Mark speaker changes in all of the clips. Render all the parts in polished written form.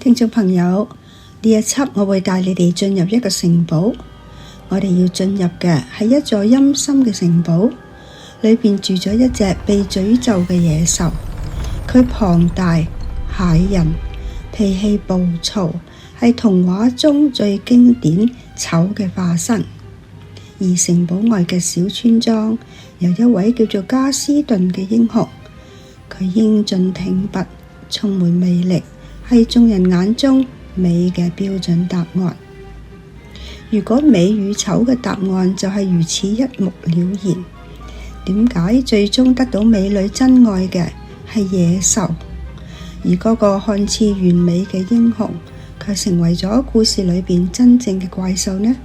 Speaker 1: 聽眾朋友，呢一輯我會帶你哋進入一個城堡。我哋要進入嘅係一座陰森嘅城堡，裏邊住咗一隻被詛咒嘅野獸。佢龐大、駭人，脾氣暴躁，係童話中最經典醜嘅化身。而城堡外嘅小村莊有一位叫做加斯頓嘅英雄，佢英俊挺拔，充滿魅力，係眾人眼中美嘅標準答案。如果美與醜嘅答案就係如此一目了然，點解最終得到美女真愛嘅係野獸，而嗰個看似完美嘅英雄卻成為咗故事裏邊真正嘅怪獸呢？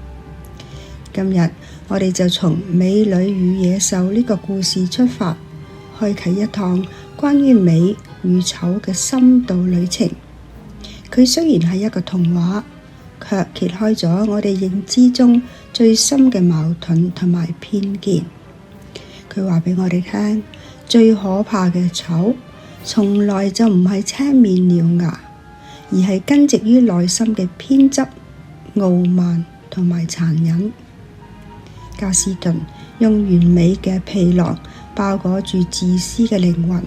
Speaker 1: 今日我哋就從美女與野獸呢個故事出發，開啟一趟關於美與醜嘅深度旅程。佢雖然係一個童話，卻揭開咗我哋認知中最深嘅矛盾同埋偏見。佢話俾我哋聽，最可怕嘅醜從來就唔係青面獠牙，而係根植於內心嘅偏執、傲慢同埋殘忍。加斯頓用完美嘅皮囊包裹住自私嘅靈魂，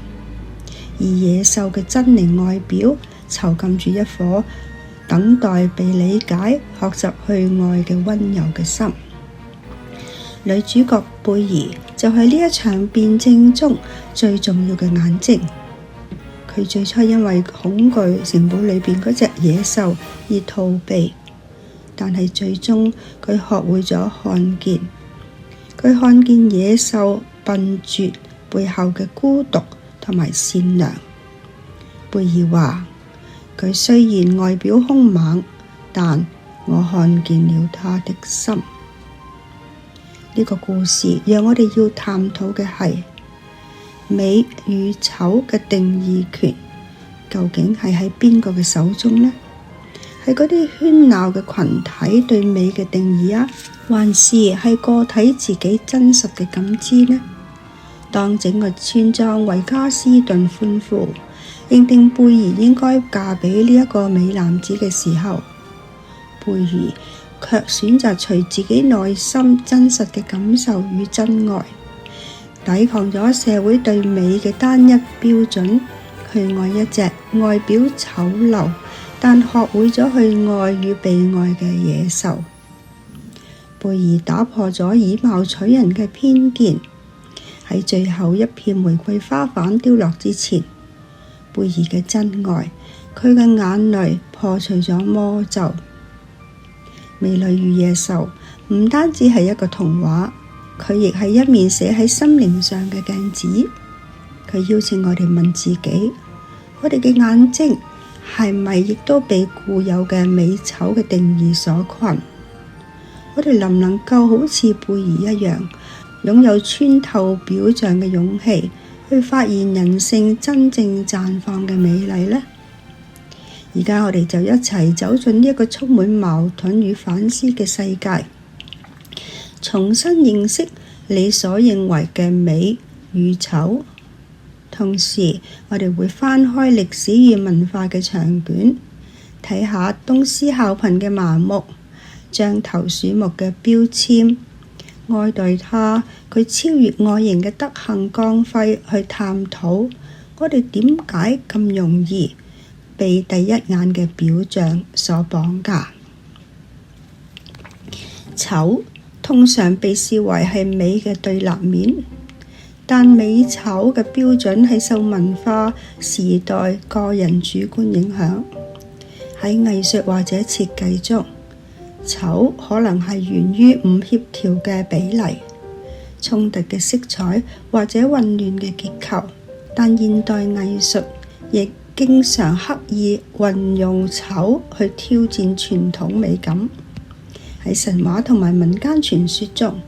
Speaker 1: 而野獸嘅猙獰外表囚禁住一顆等待被理解、學習去愛嘅溫柔嘅心。女主角貝兒就係呢一場辯證中最重要嘅眼睛。佢最初因為恐懼城堡裏邊嗰隻野獸而逃避，但係最終佢學會咗看見。佢看見野獸笨拙背後嘅孤獨同埋善良。貝兒話：佢雖然外表兇猛，但我看見了他的心。呢個故事讓我哋要探討嘅係美與醜嘅定義權，究竟係喺邊個嘅手中呢？係嗰啲喧鬧嘅群體對美嘅定義啊，還是係個體自己真實嘅感知呢？當整個村莊為加斯頓歡呼，認定貝兒應該嫁俾呢一個美男子嘅時候，貝兒卻選擇隨自己內心真實嘅感受與真愛，抵抗咗社會對美嘅單一標準，去愛一隻外表醜陋但學會咗去愛與被愛嘅野獸。貝兒打破咗以貌取人嘅偏見，喺最後一片玫瑰花瓣凋落之前，貝兒嘅真愛，佢嘅眼淚破除咗魔咒。美女與野獸唔單止係一個童話，佢亦係一面寫喺心靈上嘅鏡子。佢邀請我哋問自己：我哋嘅眼睛係咪亦都被固有嘅美醜嘅定義所困？我哋能唔能夠好似貝兒一樣，擁有穿透表象嘅勇氣，去發現人性真正綻放嘅美麗呢？而家我哋就一齊走進呢一個充滿矛盾與反思嘅世界，重新認識你所認為嘅美與醜。同時，我哋會翻開歷史與文化嘅長卷，睇下東施效顰嘅麻木，獐頭鼠目嘅標籤，愛對他，佢超越外形嘅德行光輝，去探討我哋點解咁容易被第一眼嘅表象所綁架。醜通常被視為係美嘅對立面，但美醜嘅標準係受文化、時代、個人主觀影響。喺藝術或者設計中，醜可能係源於唔協調嘅比例、衝突嘅色彩或者混亂嘅結構，但現代藝術亦經常刻意運用醜去挑戰傳統美感。喺神話同埋民間傳說中，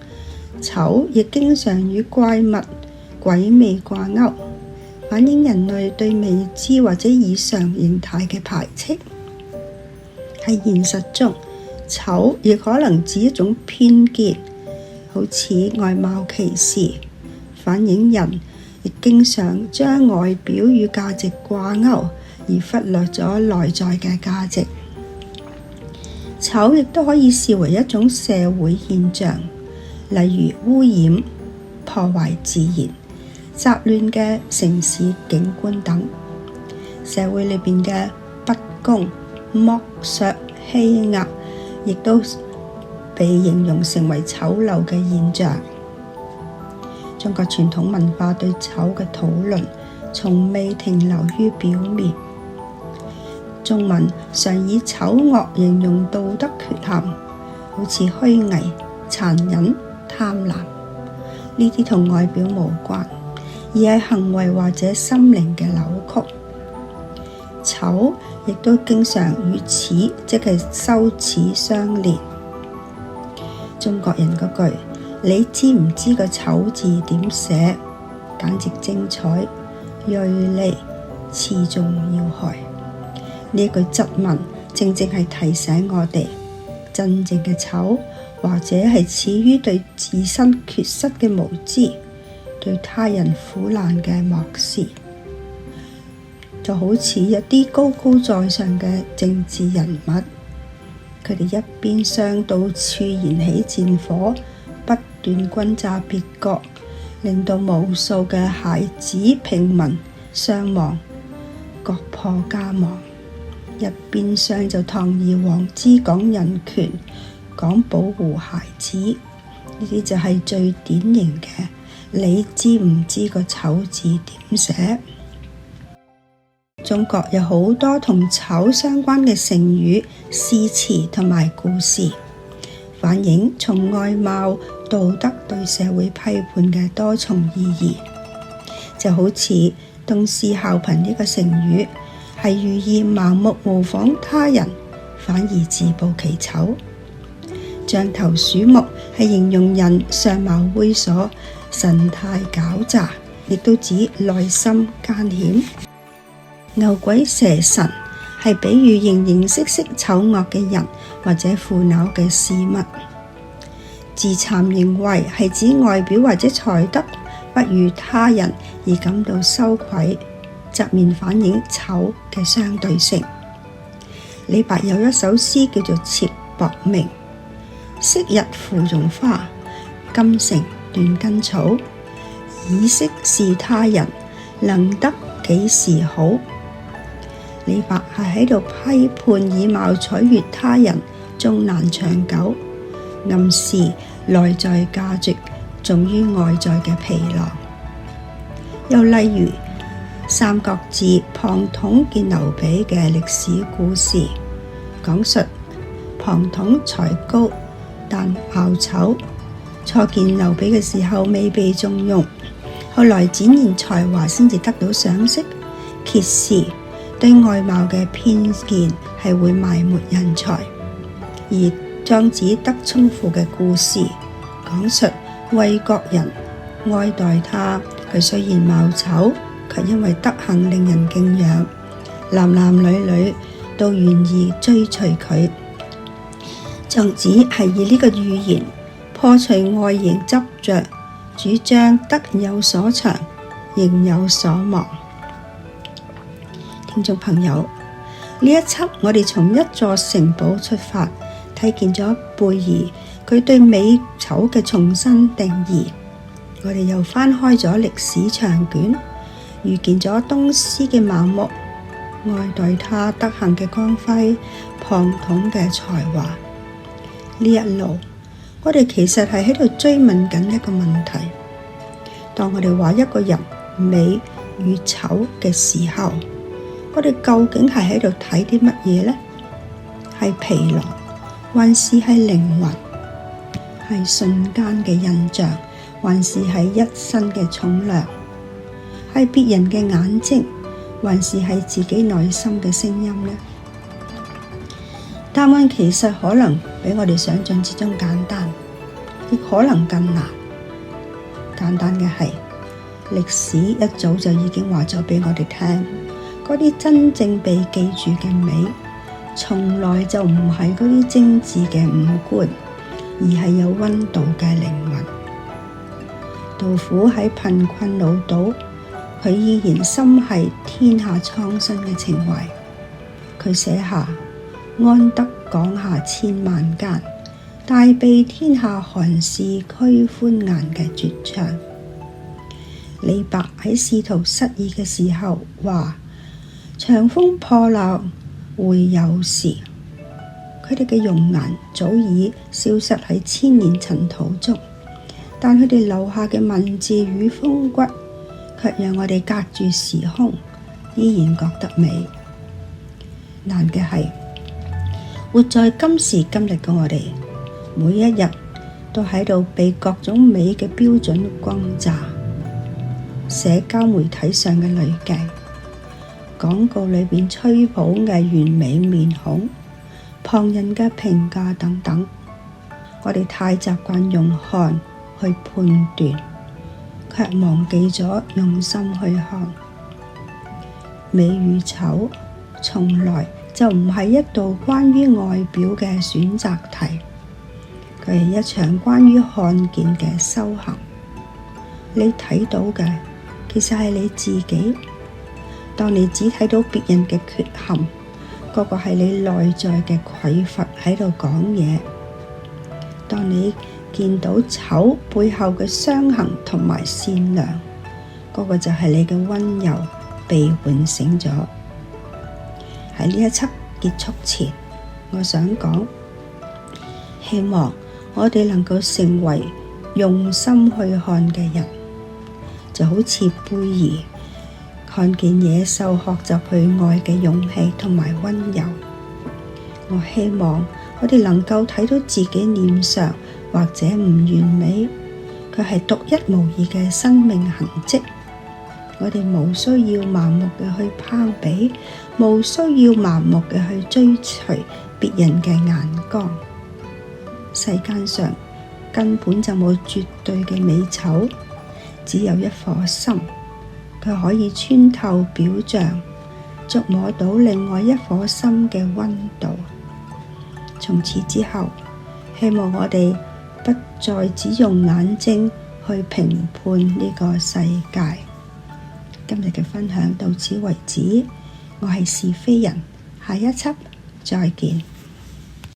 Speaker 1: 醜亦經常與怪物、鬼魅掛鈎，反映人類對未知或者異常形態嘅排斥。喺現實中，醜亦可能指一種偏見，好似外貌歧視，反映人亦經常將外表與價值掛鈎，而忽略咗內在嘅價值。醜亦都可以視為一種社會現象，例如污染、破壞自然、雜亂嘅城市景觀等。社會裏邊嘅不公、剝削、欺壓，亦都被形容成為醜陋嘅現象。中國傳統文化對醜嘅討論，從未停留於表面。中文常以醜惡形容道德缺陷，好似虛偽、殘忍、貪婪，呢啲同外表無關，而係行為或者心靈嘅扭曲。醜亦都經常與恥，即係羞恥相連。中國人嗰句你知唔知個醜字點寫，簡直精彩、銳利、刺中要害。呢句質問正正係提醒我哋，真正嘅醜或者係始於對自身缺失嘅無知，對他人苦難嘅漠視。就好似一啲高高在上嘅政治人物，佢哋一邊廂到處燃起戰火，不斷轟炸別國，令到無數嘅孩子平民傷亡，國破家亡；一邊廂就堂而皇之講人權，講保護孩子，呢啲就係最典型嘅你知唔知個醜字點寫？中國有好多同醜相關嘅成語、詩詞同埋故事，反映從外貌、道德對社會批判嘅多重意義。就好似東施效顰呢個成語，係寓意盲目模仿他人，反而自暴其醜。獐頭鼠目係形容人相貌猥瑣、神態狡詐，亦都指內心奸險。牛鬼蛇神係比喻形形色色醜惡嘅人或者腐朽嘅事物。自慚形穢係指外表或者才德不如他人而感到羞愧，側面反映醜嘅相對性。李白有一首詩叫做《妾薄命》：昔日芙蓉花，今成斷根草。以色侍他人，能得幾時好？李白係喺度批判以貌取悅他人終難長久，暗示內在價值重於外在嘅皮囊。又例如《三國志》龐統見劉備嘅歷史故事，講述龐統才高但貌醜，初見劉備嘅時候未被重用，後來展現才華先至得到賞識。揭示對外貌嘅偏見係會埋沒人才。而莊子德充父嘅故事，講述衛國人愛戴他，佢雖然貌醜，卻因為德行令人敬仰，男男女女都願意追隨佢。莊子係以呢個寓言破除外形執着，主張德有所長，形有所望。聽眾朋友，呢一輯我哋從一座城堡出發，睇見咗貝兒佢對美醜嘅重新定義。我哋又翻開咗歷史長卷，遇見咗東施嘅盲目，愛戴他德行嘅光輝，龐統嘅才華。呢一路，我哋其實係喺度追問緊一個問題：當我哋話一個人美與醜嘅時候，我哋究竟係喺度睇啲乜嘢呢？係皮囊，還是係靈魂？係瞬間嘅印象，還是係一生嘅重量？係別人嘅眼睛，還是係自己內心嘅聲音呢？答案其實可能比我哋想象之中簡單，亦可能更難。簡單嘅係，歷史一早就已經話咗俾我哋聽。嗰啲真正被記住嘅美，從來就唔係嗰啲精緻嘅五官，而係有溫度嘅靈魂。杜甫喺貧困潦倒，佢佢依然深繫天下蒼生嘅情懷。佢寫下安得廣廈千萬間，大庇天下寒士俱歡顏嘅絕唱。李白喺仕途失意嘅時候話：長風破浪會有時。佢哋嘅容顏早已消失喺千年塵土中，但佢哋留下嘅文字與風骨，卻讓我哋隔住時空，依然覺得美。難嘅係，活在今時今日嘅我哋，每一日都喺度被各種美嘅標準轟炸。社交媒體上嘅濾鏡，廣告裏邊吹捧嘅完美面孔，旁人嘅評價等等，我哋太習慣用看去判斷，卻忘記咗用心去看。美與醜從來就唔係一道關於外表嘅選擇題，佢係一場關於看見嘅修行。你睇到嘅其實係你自己。當你只睇到別人嘅缺陷，嗰個係你內在嘅匱乏喺度講嘢。當你見到醜背後嘅傷痕同埋善良，嗰個就係你嘅溫柔被喚醒咗。喺呢一輯結束前，我想講，希望我哋能夠成為用心去看嘅人，就好似貝兒看見野獸學習去愛嘅勇氣同埋溫柔。我希望我哋能夠睇到自己臉上或者唔完美，佢係獨一無二嘅生命痕跡。我哋無需要盲目嘅去攀比，無需要盲目嘅去追隨別人嘅眼光。世間上根本就冇絕對嘅美醜，只有一顆心，佢可以穿透表象，觸摸到另外一顆心嘅溫度。從此之後，希望我哋不再只用眼睛去評判呢個世界。今日嘅分享到此為止，我係是非人，下一輯再見。